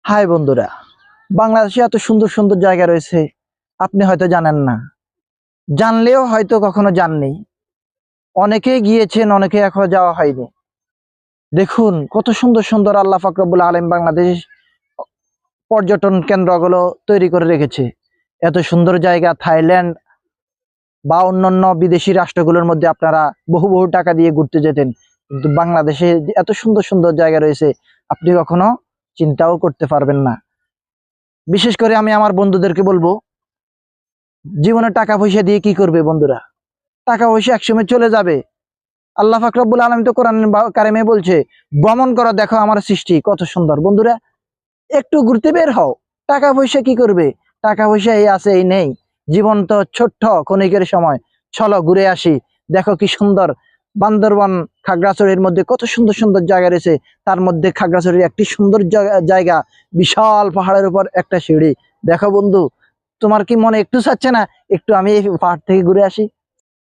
High বন্ধুরা, বাংলাদেশে এত সুন্দর সুন্দর জায়গা রয়েছে, আপনি হয়তো জানেন না। জানলেও হয়তো কখনো যাননি। অনেকে গিয়েছেন, অনেকে এখনো যাওয়া হয়নি। দেখুন কত সুন্দর সুন্দর আল্লাহ পাক রব্বুল আলামিন বাংলাদেশ পর্যটন কেন্দ্রগুলো তৈরি করে রেখেছে। এত সুন্দর জায়গা থাইল্যান্ড বা অন্যান্য বিদেশি রাষ্ট্রগুলোর মধ্যে আপনারা বহু বহু টাকা দিয়ে ঘুরতে যেতেন, কিন্তু বাংলাদেশে এত সুন্দর সুন্দর জায়গা রয়েছে, আপনি কখনো চিন্তাও করতে পারবেন না। বিশেষ করে আমি আমার বন্ধুদেরকে বলবো, জীবনে টাকা পয়সা দিয়ে কি করবে বন্ধুরা? টাকা পয়সা একসময় চলে যাবে। আল্লাহ পাক রব্বুল আলামিন তো কোরআন কারিমে বলছে, ভ্রমণ করো, দেখো আমার সৃষ্টি কত সুন্দর। বন্ধুরা, একটু ঘুরতে বের হও। টাকা পয়সা কি করবে? টাকা পয়সা এই আছে এই নেই। জীবন তো ছোট্ট ক্ষণিকের সময়। চলো ঘুরে আসি, দেখো কি সুন্দর। বান্দরবান খাগড়াছড়ির মধ্যে কত সুন্দর সুন্দর জায়গা রয়েছে। তার মধ্যে খাগড়াছড়ির একটি সুন্দর জায়গা, বিশাল পাহাড়ের উপর একটা সিঁড়ি। দেখো বন্ধু, তোমার কি মনে একটু চাচ্ছে না একটু আমি এই পাহাড় থেকে ঘুরে আসি?